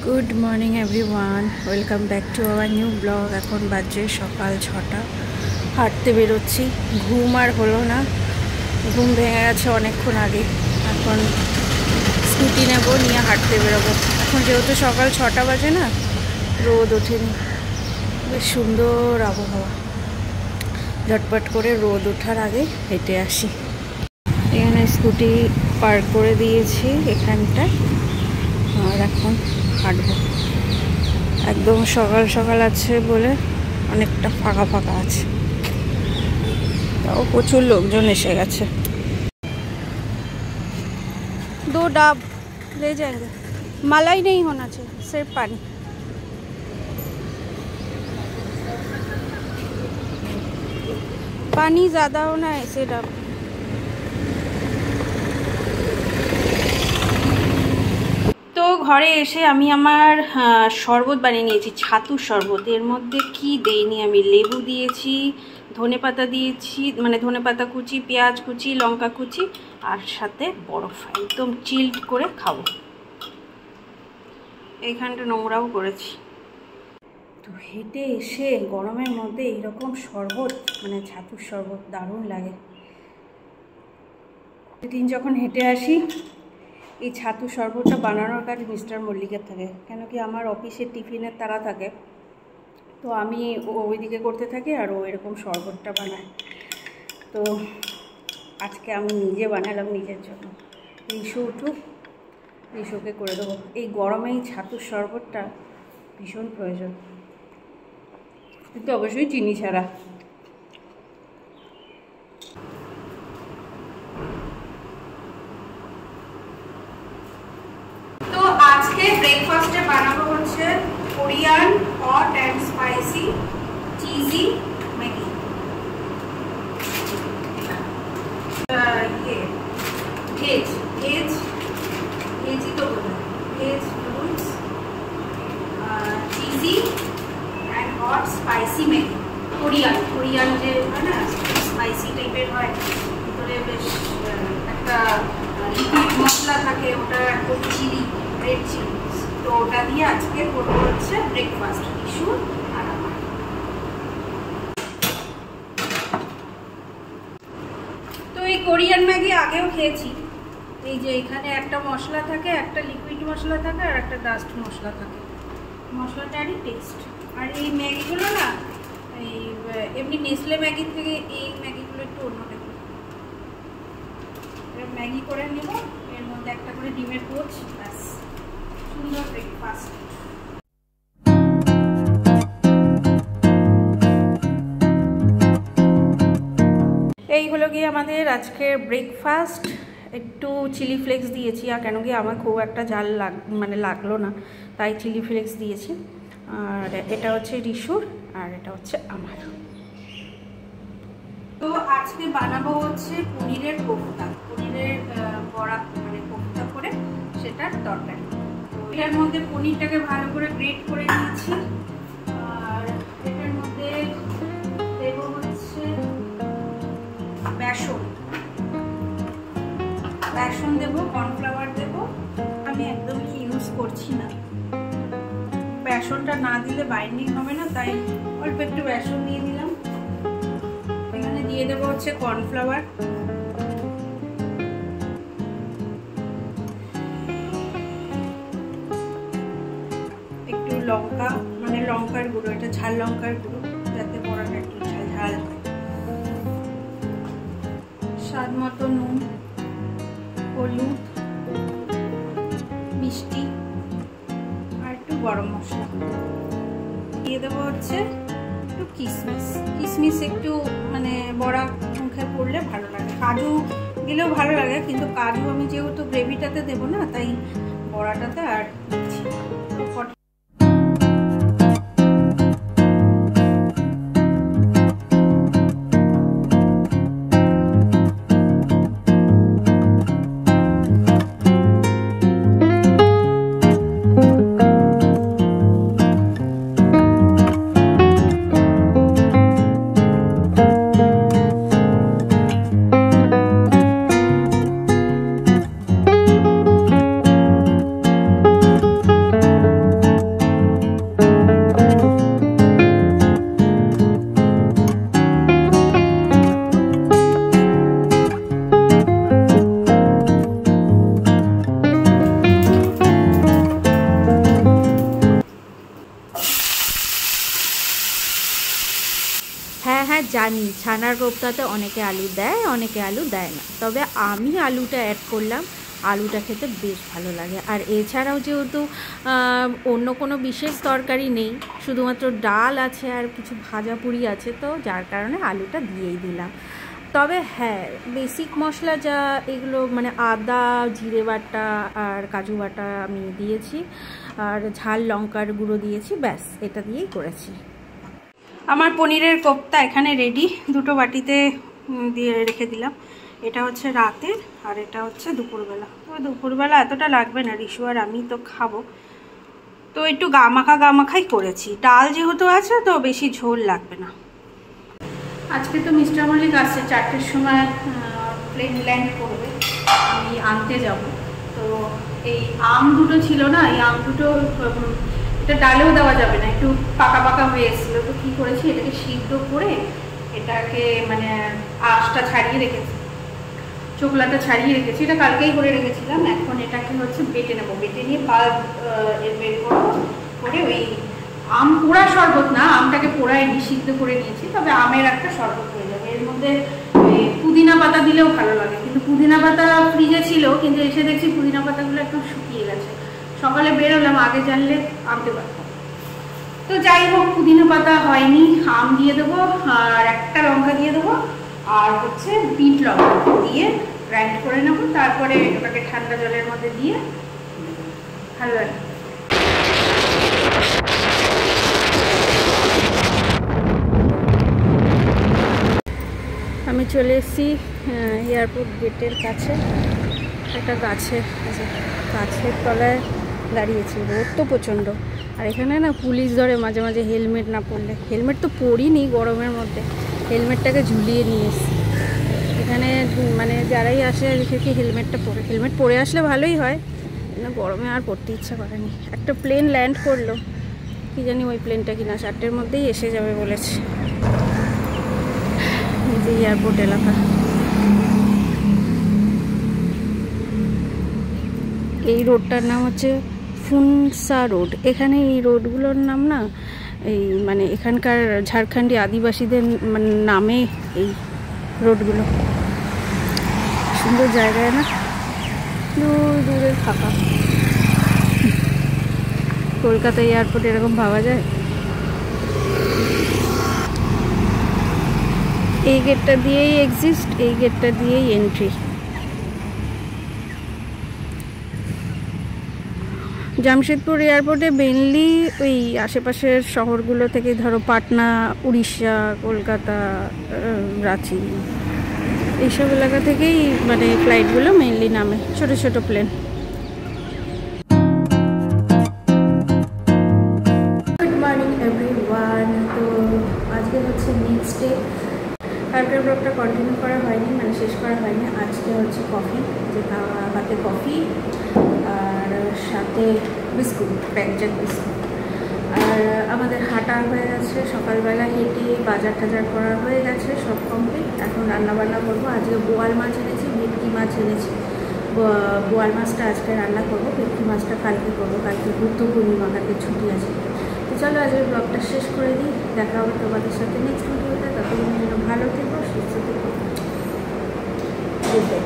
Good morning everyone, welcome back to our new blog. এখন বাজে সকাল 6টা, হাঁটতে বেরোচ্ছি। ঘুম আর হলো না, ঘুম ভেঙে গেছে অনেকক্ষণ আগে। এখন স্কুটি নেব, নিয়ে হাঁটতে বেরোবো। এখন যেহেতু সকাল 6টা বাজে না, রোদ ওঠেনি, বেশ সুন্দর আবহাওয়া। ঝটপট করে রোদ ওঠার আগে হেঁটে আসি। এখানে স্কুটি পার্ক করে দিয়েছি এখানটায়, আর এখন হাঁটবো। একদম সকাল সকাল আছে বলে অনেকটা ফাঁকা ফাঁকা আছে, তাও প্রচুর লোকজন এসে গেছে। दो डाब ले जाएंगे, मलाई नहीं होना चाहिए, सिर्फ पानी। पानी ज़्यादा होना है ऐसे डाब। তো ঘরে এসে আমি আমার শরবত বানিয়ে নিয়েছি, ছাতুর শরবত। এর মধ্যে কি দেইনি আমি, লেবু দিয়েছি, ধনেপাতা দিয়েছি, মানে ধনেপাতা কুচি, পেঁয়াজ কুচি, লঙ্কা কুচি, আর সাথে বরফ। একদম চিল্ড করে খাবো। এইখানটা নোংরাও করেছি। তো হেঁটে এসে গরমের মধ্যে এইরকম শরবত, মানে ছাতুর শরবত দারুণ লাগে। প্রতিদিন যখন হেঁটে আসি, এই ছাতু শরবতটা বানানোর কাজ মিস্টার মল্লিকের থাকে, কেন কি আমার অফিসের টিফিনের তাড়া থাকে, তো আমি ওইদিকে করতে থাকি আর ও এরকম শরবতটা বানায়। তো আজকে আমি নিজে বানালাম নিজের জন্য। রিশু উঠুক, রিশুকে করে দেবো। এই গরমে এই ছাতুর শরবতটা ভীষণ প্রয়োজন, কিন্তু অবশ্যই চিনি ছাড়া। আজকে ব্রেকফাস্টে বানাবো হচ্ছে Korean hot and spicy cheesy Maggi. ভেজই তো বলে, veg noodles, cheesy and hot spicy Maggi. Korean যে হয় না, স্পাইসি টাইপের হয়, ভিতরে বেশ একটা লিকুইড মশলা থাকে, ওটা একদম চিলি, রেড চিলি। তো ওটা দিয়ে আজকে করবো হচ্ছে ব্রেকফাস্ট, ইস্যু আর আমার। তো এই কোরিয়ান ম্যাগি আগেও খেয়েছি। এই যে এখানে একটা মশলা থাকে, একটা লিকুইড মশলা থাকে আর একটা ডাস্ট মশলা থাকে। মশলাটারই টেস্ট। আর এই ম্যাগিগুলো না, এই এমনি নেসলে ম্যাগির থেকে এই ম্যাগিগুলো একটু অন্যরকম। ম্যাগি করে নেব, এর মধ্যে একটা করে ডিমের পোচ, ব্যাস সুন্দর ব্রেকফাস্ট। এই হলো গিয়ে আমাদের আজকের ব্রেকফাস্ট। একটু চিলি ফ্লেক্স দিয়েছি, আর কেন কি আমার খুব একটা ঝাল লাগলো না, তাই চিলি ফ্লেক্স দিয়েছি। আর এটা হচ্ছে রিশুর, আর এটা হচ্ছে আমার। তো আজকে বানাবো হচ্ছে পনিরের কোফতা, পনিরের বড়া, মানে কোফতা করে সেটার তরকারি। এটার মধ্যে পনিরটাকে ভালো করে গ্রেট করে নিয়েছি, আর এটার মধ্যে দেব হচ্ছে বেসন দেবো, কর্নফ্লাওয়ার দেবো। আমি একদমই ইউজ করছি না, বেসনটা না দিলে বাইন্ডিং হবে না, তাই অল্প একটু বেসন দিয়ে দিলাম। এখানে দিয়ে দেবো হচ্ছে কর্নফ্লাওয়ার, একটু লঙ্কা, মানে লঙ্কার গুঁড়ো, এটা ঝাল লঙ্কার গুঁড়ো, যাতে বড়াটা একটু ঝাল ঝাল হয়। স্বাদ মতো নুন, হলুদ, মিষ্টি, আর একটু গরম মশলা দিয়ে দেবো হচ্ছে একটু কিশমিশ একটু, মানে বড়া মুখে পড়লে ভালো লাগে। কাজু দিলেও ভালো লাগে, কিন্তু কাজু আমি যেহেতু গ্রেভিটাতে দেবো না, তাই বড়াটাতে আর দিচ্ছি না। জানি ছানার কোপ্তাতে অনেকে আলু দেয়, অনেকে আলু দেয় না, তবে আমি আলুটা অ্যাড করলাম। আলুটা খেতে বেশ ভালো লাগে। আর এছাড়াও যেহেতু অন্য কোনো বিশেষ তরকারি নেই, শুধুমাত্র ডাল আছে আর কিছু ভাজা পুরি আছে, তো যার কারণে আলুটা দিয়েই দিলাম। তবে হ্যাঁ, বেসিক মশলা যা এগুলো মানে আদা, জিরে বাটা আর কাজু বাটা আমি দিয়েছি, আর ঝাল লঙ্কার গুঁড়ো দিয়েছি, ব্যাস এটা দিয়েই করেছি। আমার পনিরের কোপ্তা এখানে রেডি, দুটো বাটিতে দিয়ে রেখে দিলাম। এটা হচ্ছে রাতের আর এটা হচ্ছে দুপুরবেলা। তো দুপুরবেলা এতটা লাগবে না, রিশু আর আমি তো খাবো, তো একটু গামাখাই করেছি। ডাল যেহেতু আছে তো বেশি ঝোল লাগবে না। আজকে তো মিস্টার মল্লিক আসছে 4টের সময়, প্লেন ল্যান্ড করবে, আমি আনতে যাব। তো এই আম দুটো ছিল না, এই আম দুটো এটা ডালেও দেওয়া যাবে না, একটু পাকা পাকা হয়ে এসেছিলো। তো কী করেছি, এটাকে সিদ্ধ করে এটাকে মানে আঁশটা ছাড়িয়ে রেখেছি, চোকলাটা ছাড়িয়ে রেখেছি, এটা কালকেই করে রেখেছিলাম। এখন এটাকে হচ্ছে বেটে নেবো, বেটে নিয়ে পাল্প বের করবো, করে ওই আম পোড়া শরবত না, আমটাকে পোড়ায়নি, সিদ্ধ করে নিয়েছি, তবে আমের একটা শরবত হয়ে যাবে। এর মধ্যে পুদিনা পাতা দিলেও ভালো লাগে, কিন্তু পুদিনা পাতা ফ্রিজে ছিল, কিন্তু এসে দেখছি পুদিনা পাতাগুলো একদম শুকিয়ে গেছে। সকালে বেরোলাম, আগে জানলে আনতে পারতাম। তো যাই হোক, পুদিনা পাতা হয়নি, আম দিয়ে দেবো আর একটা লঙ্কা দিয়ে দেবো, আর হচ্ছে বিট লঙ্কা দিয়ে গ্রাইন্ড করে নেবো, তারপরে ওটাকে ঠান্ডা জলের মধ্যে দিয়ে ভালো লাগে। আমি চলে এসেছি এয়ারপোর্ট গেটের কাছে, একটা গাছের তলায় দাঁড়িয়েছি। রোদ তো প্রচণ্ড, আর এখানে না পুলিশ ধরে মাঝে মাঝে হেলমেট না পরলে। হেলমেট তো পরিনি গরমের মধ্যে, হেলমেটটাকে ঝুলিয়ে নিয়ে এসেছি। এখানে মানে যারাই আসে দেখি হেলমেটটা পরে, হেলমেট পরে আসলে ভালোই হয়, না গরমে আর পরতে ইচ্ছা করেনি। একটা প্লেন ল্যান্ড করলো, কি জানি ওই প্লেনটা কিনা 4টের মধ্যেই এসে যাবে বলেছে। এই যে এয়ারপোর্ট এলাকা, এই রোডটার নাম হচ্ছে ফুনসা রোড। এখানে এই রোডগুলোর নাম না এই মানে এখানকার ঝাড়খণ্ডী আদিবাসীদের নামে এই রোডগুলো। সুন্দর জায়গায় না, দূরে ফাঁকা। কলকাতা এয়ারপোর্ট এরকম ভাবা যায়। এই গেটটা দিয়েই এক্সিস্ট, এই গেটটা দিয়েই এন্ট্রি। জামশেদপুর এয়ারপোর্টে মেনলি ওই আশেপাশের শহরগুলো থেকে, ধরো পাটনা, উড়িষ্যা, কলকাতা, রাঁচি, এইসব এলাকা থেকেই মানে ফ্লাইটগুলো মেনলি নামে, ছোট ছোট প্লেন। Good morning everyone. তো আজকে হচ্ছে নেক্সট ডে। কালকের ব্লগটা কন্টিনিউ করা হয়নি, মানে শেষ করা হয়নি। আজকে হচ্ছে কফি, যে হাতে কফি আর সাথে বিস্কুট, প্যাকজাক বিস্কুট। আর আমাদের হাঁটা হয়ে গেছে, সকালবেলা হেঁটে বাজার টাজার করা হয়ে গেছে, সব কমপ্লিট। এখন রান্নাবান্না করবো। আজকে বোয়াল মাছ এনেছি, ভেটকি মাছ এনেছি। বোয়াল মাছটা আজকে রান্না করবো, ভেটকি মাছটা কালকে করবো, কালকে বুদ্ধ পূর্ণিমা, কালকে ছুটি আছে। তো চলো আজকের ব্লগটা শেষ করে দিই, দেখা হবে তোমাদের সাথে নেক্সট ভিডিওতে। ততদিনের জন্য ভালো থেকো, সুস্থ থেকো, গুড ডে।